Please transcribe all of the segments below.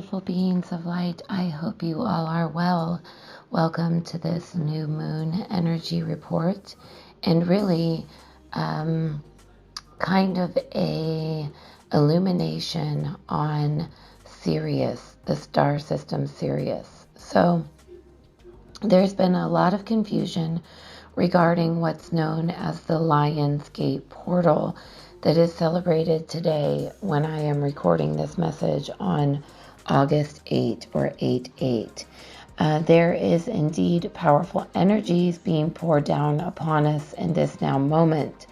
beautiful beings of light. I hope you all are well. Welcome to this new moon energy report, and really kind of a illumination on Sirius, the star system Sirius. So there's been a lot of confusion regarding what's known as the Lionsgate portal that is celebrated today when I am recording this message on August 8 or 8/8. There is indeed powerful energies being poured down upon us in this now moment,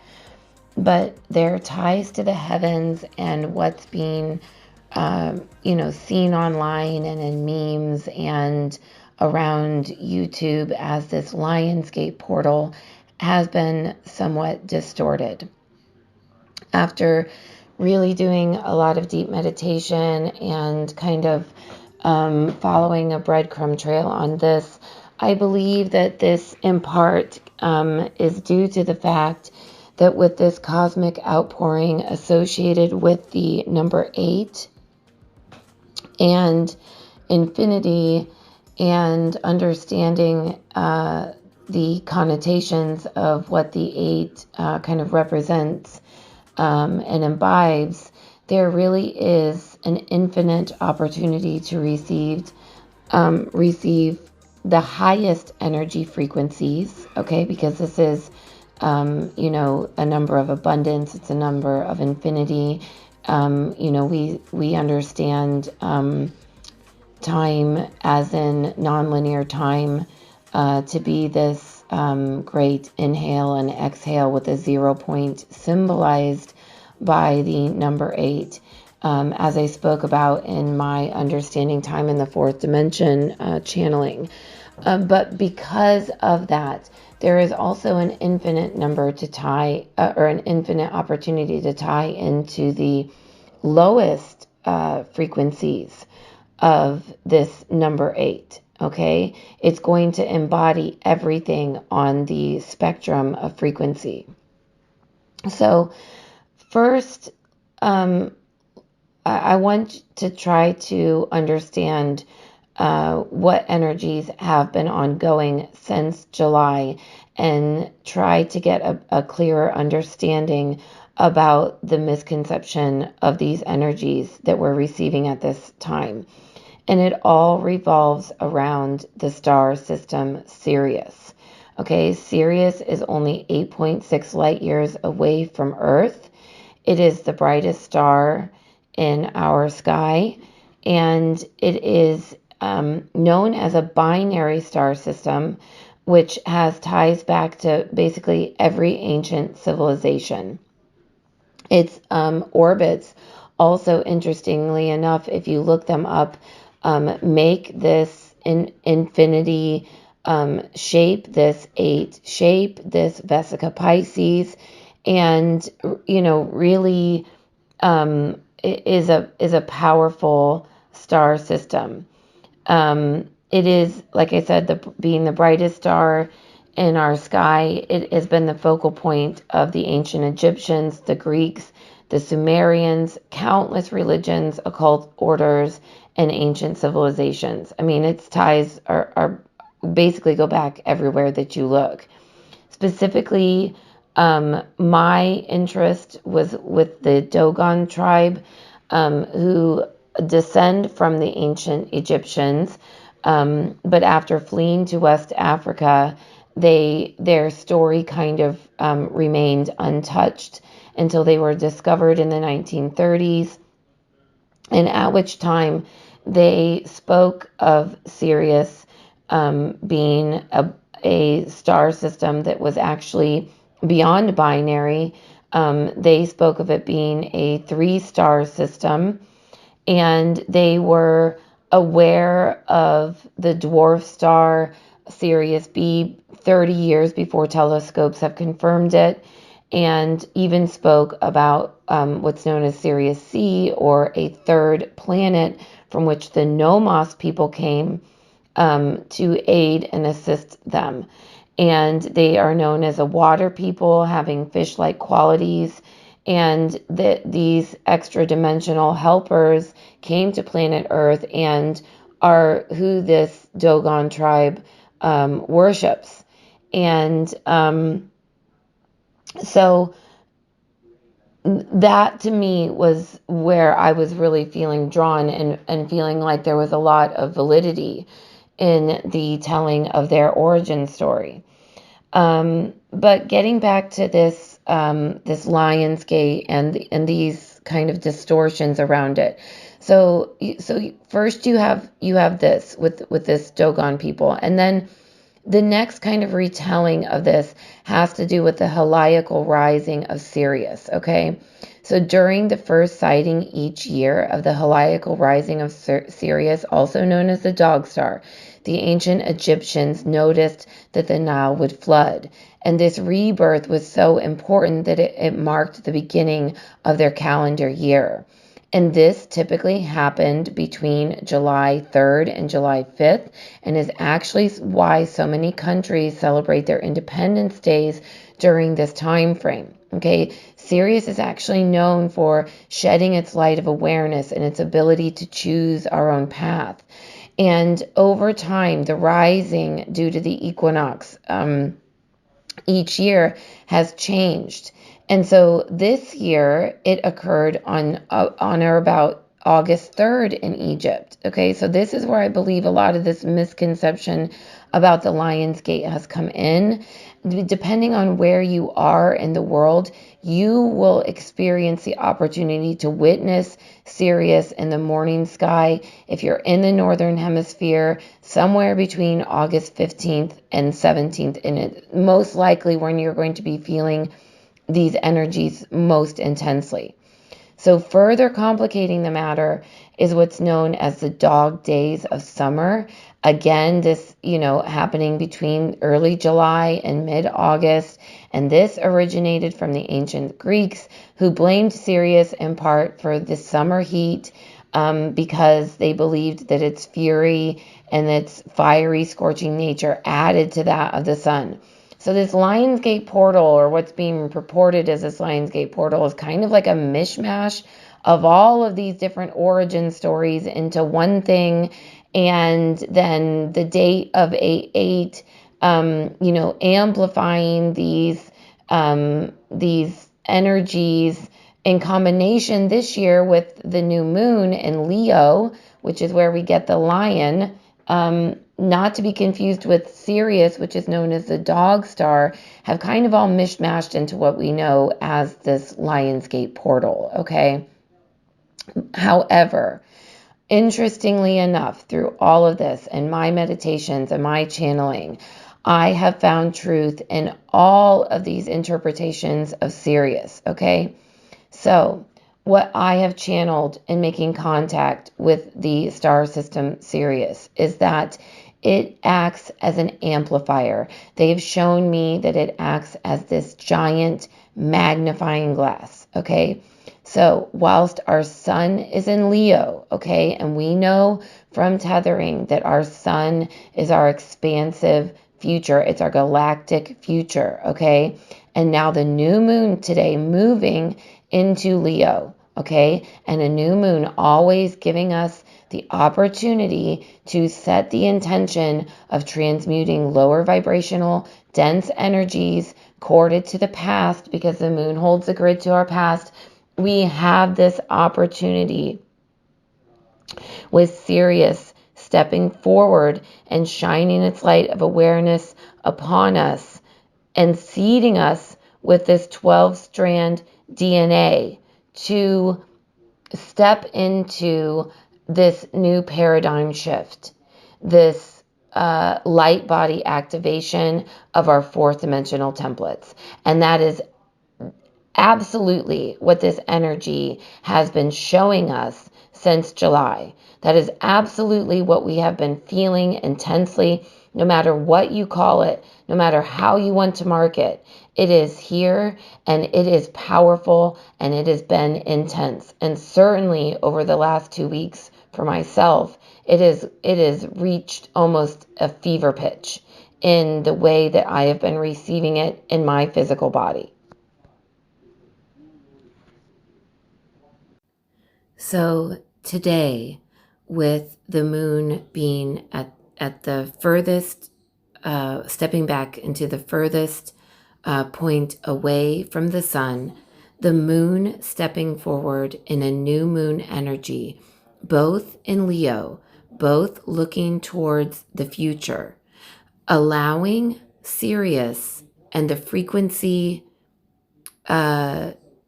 but their ties to the heavens and what's being seen online and in memes and around YouTube as this Lionsgate portal has been somewhat distorted. After really doing a lot of deep meditation and kind of following a breadcrumb trail on this, I believe that this in part is due to the fact that with this cosmic outpouring associated with the number 8 and infinity and understanding the connotations of what the 8 kind of represents and imbibes, there really is an infinite opportunity to receive the highest energy frequencies, okay, because this is a number of abundance, it's a number of infinity. We understand time as in nonlinear time to be this great inhale and exhale with a 0 point symbolized by the number 8. As I spoke about in my Understanding Time in the Fourth Dimension channeling. But because of that, there is also an infinite number to tie, or an infinite opportunity to tie into the lowest frequencies of this number 8. Okay, it's going to embody everything on the spectrum of frequency. So first, I want to try to understand what energies have been ongoing since July and try to get a clearer understanding about the misconception of these energies that we're receiving at this time. And it all revolves around the star system Sirius. Okay, Sirius is only 8.6 light years away from Earth. It is the brightest star in our sky, and it is known as a binary star system, which has ties back to basically every ancient civilization. Its orbits also, interestingly enough, if you look them up, make this infinity shape, this 8 shape, this Vesica Pisces, and really is a powerful star system. It is, like I said, being the brightest star in our sky. It has been the focal point of the ancient Egyptians, the Greeks, the Sumerians, countless religions, occult orders, and ancient civilizations. I mean, its ties are basically go back everywhere that you look. Specifically, my interest was with the Dogon tribe, who descend from the ancient Egyptians, but after fleeing to West Africa, their story kind of remained untouched until they were discovered in the 1930s, and at which time they spoke of Sirius being a star system that was actually beyond binary. They spoke of it being a 3-star system, and they were aware of the dwarf star Sirius B 30 years before telescopes have confirmed it, and even spoke about what's known as Sirius C, or a third planet from which the Nomos people came to aid and assist them. And they are known as a water people, having fish-like qualities, and these extra dimensional helpers came to planet Earth and are who this Dogon tribe worships. And so that to me was where I was really feeling drawn and feeling like there was a lot of validity in the telling of their origin story. But getting back to this this Lionsgate and these kind of distortions around it. So first you have this with this Dogon people, and then the next kind of retelling of this has to do with the heliacal rising of Sirius, okay? So during the first sighting each year of the heliacal rising of Sirius, also known as the dog star, the ancient Egyptians noticed that the Nile would flood. And this rebirth was so important that it marked the beginning of their calendar year. And this typically happened between July 3rd and July 5th, and is actually why so many countries celebrate their Independence Days during this time frame. Okay, Sirius is actually known for shedding its light of awareness and its ability to choose our own path. And over time, the rising due to the equinox each year has changed. And so this year it occurred on or about August 3rd in Egypt. Okay, so this is where I believe a lot of this misconception about the Lionsgate has come in. Depending on where you are in the world, you will experience the opportunity to witness Sirius in the morning sky. If you're in the northern hemisphere, somewhere between August 15th and 17th, and it most likely when you're going to be feeling these energies most intensely. So further complicating the matter is what's known as the dog days of summer. Again, this, happening between early July and mid-August. And this originated from the ancient Greeks, who blamed Sirius in part for the summer heat because they believed that its fury and its fiery, scorching nature added to that of the sun. So this Lionsgate portal, or what's being purported as this Lionsgate portal, is kind of like a mishmash of all of these different origin stories into one thing. And then the date of 8/8, amplifying these energies in combination this year with the new moon in Leo, which is where we get the lion. Not to be confused with Sirius, which is known as the dog star, have kind of all mishmashed into what we know as this Lionsgate portal, okay? However, interestingly enough, through all of this and my meditations and my channeling, I have found truth in all of these interpretations of Sirius, okay? So, what I have channeled in making contact with the star system Sirius is that it acts as an amplifier. They've shown me that it acts as this giant magnifying glass, okay? So whilst our sun is in Leo, okay, and we know from tethering that our sun is our expansive future, it's our galactic future, okay? And now the new moon today moving into Leo, okay? And a new moon always giving us the opportunity to set the intention of transmuting lower vibrational, dense energies corded to the past, because the moon holds the grid to our past. We have this opportunity with Sirius stepping forward and shining its light of awareness upon us and seeding us with this 12-strand DNA to step into this new paradigm shift, this light body activation of our fourth dimensional templates. And that is absolutely what this energy has been showing us since July. That is absolutely what we have been feeling intensely, no matter what you call it, no matter how you want to mark it. It is here, and it is powerful, and it has been intense. And certainly over the last 2 weeks for myself, it is reached almost a fever pitch in the way that I have been receiving it in my physical body. So today, with the moon being at the furthest, stepping back into the furthest point away from the sun, the moon stepping forward in a new moon energy, both in Leo, both looking towards the future, allowing Sirius and the frequency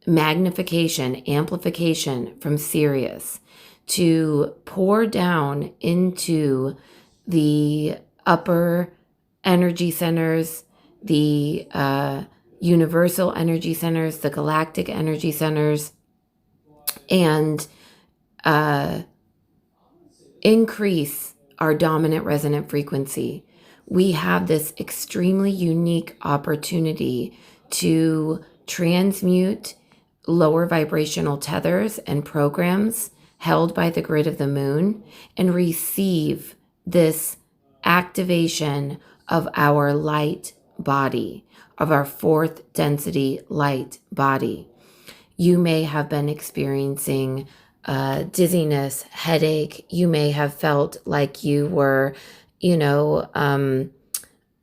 magnification, amplification from Sirius to pour down into the upper energy centers, the universal energy centers, the galactic energy centers, and increase our dominant resonant frequency. We have this extremely unique opportunity to transmute lower vibrational tethers and programs held by the grid of the moon and receive this activation of our light body, of our fourth density light body. You may have been experiencing dizziness, headache. You may have felt like you were,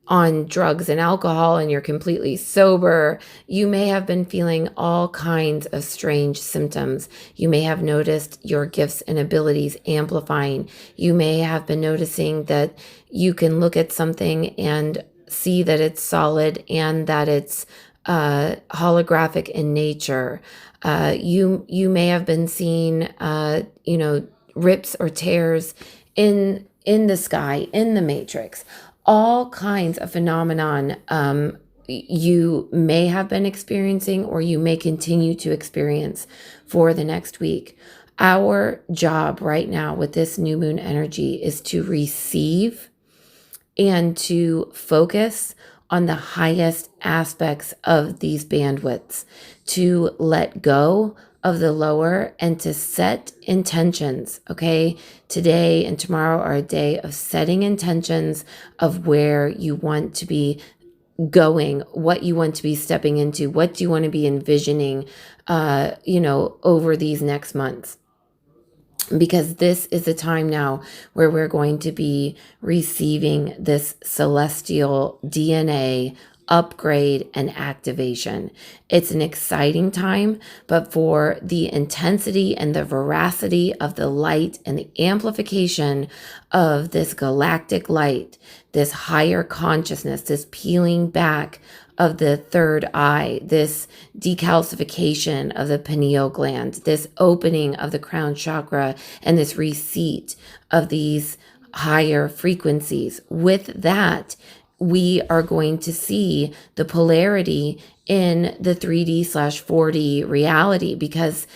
on drugs and alcohol and you're completely sober. You may have been feeling all kinds of strange symptoms. You may have noticed your gifts and abilities amplifying. You may have been noticing that you can look at something and see that it's solid and that it's holographic in nature. You may have been seeing rips or tears in the sky, in the matrix. All kinds of phenomenon you may have been experiencing or you may continue to experience for the next week. Our job right now with this new moon energy is to receive and to focus on the highest aspects of these bandwidths, to let go of the lower and to set intentions, okay? Today and tomorrow are a day of setting intentions of where you want to be going, what you want to be stepping into, what do you want to be envisioning, over these next months. Because this is the time now where we're going to be receiving this celestial DNA upgrade and activation. It's an exciting time, but for the intensity and the veracity of the light and the amplification of this galactic light, this higher consciousness, this peeling back of the third eye, this decalcification of the pineal gland, this opening of the crown chakra, and this receipt of these higher frequencies. With that, we are going to see the polarity in the 3D/4D reality because,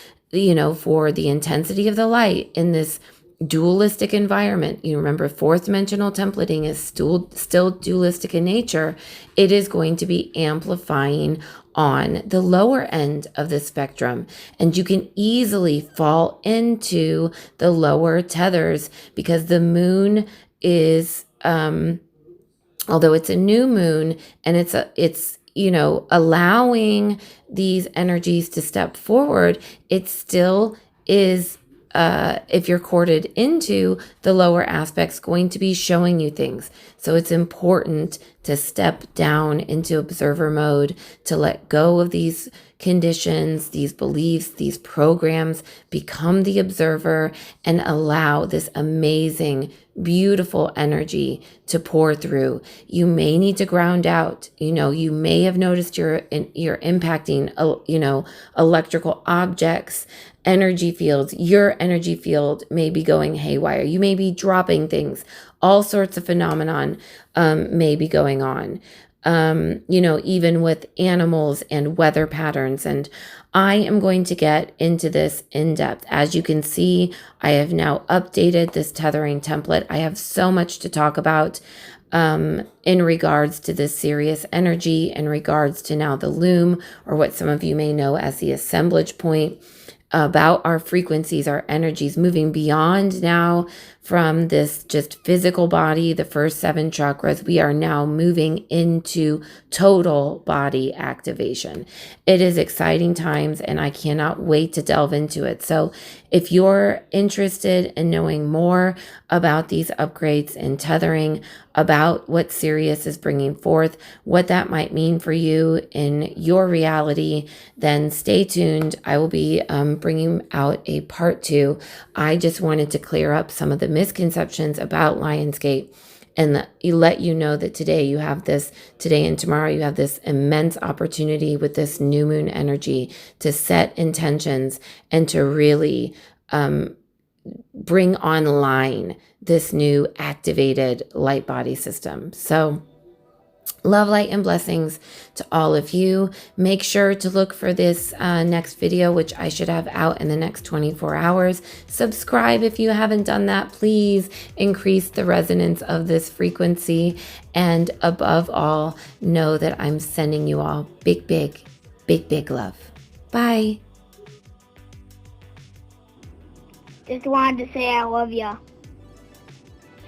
for the intensity of the light in this dualistic environment, you remember fourth dimensional templating is still dualistic in nature. It is going to be amplifying on the lower end of the spectrum, and you can easily fall into the lower tethers because the moon is although it's a new moon and it's allowing these energies to step forward, it still is, if you're corded into the lower aspects, going to be showing you things. So it's important to step down into observer mode, to let go of these conditions, these beliefs, these programs, become the observer and allow this amazing, beautiful energy to pour through. You may need to ground out. You may have noticed you're impacting, electrical objects, energy fields. Your energy field may be going haywire. You may be dropping things. All sorts of phenomenon may be going on. Even with animals and weather patterns. And I am going to get into this in depth. As you can see, I have now updated this tethering template. I have so much to talk about in regards to this Sirius energy, in regards to now the loom, or what some of you may know as the assemblage point, about our frequencies, our energies, moving beyond now from this just physical body, the first 7 chakras. We are now moving into total body activation. It is exciting times, and I cannot wait to delve into it. So if you're interested in knowing more about these upgrades and tethering, about what Sirius is bringing forth, what that might mean for you in your reality, then stay tuned. I will be bringing out a part 2. I just wanted to clear up some of the misconceptions about Lionsgate and let you know that today and tomorrow you have this immense opportunity with this new moon energy to set intentions and to really bring online this new activated light body system. So love, light, and blessings to all of you. Make sure to look for this next video, which I should have out in the next 24 hours. Subscribe if you haven't done that. Please increase the resonance of this frequency. And above all, know that I'm sending you all big, big, big, big love. Bye. Just wanted to say I love ya.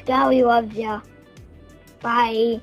Scully loves ya. Bye.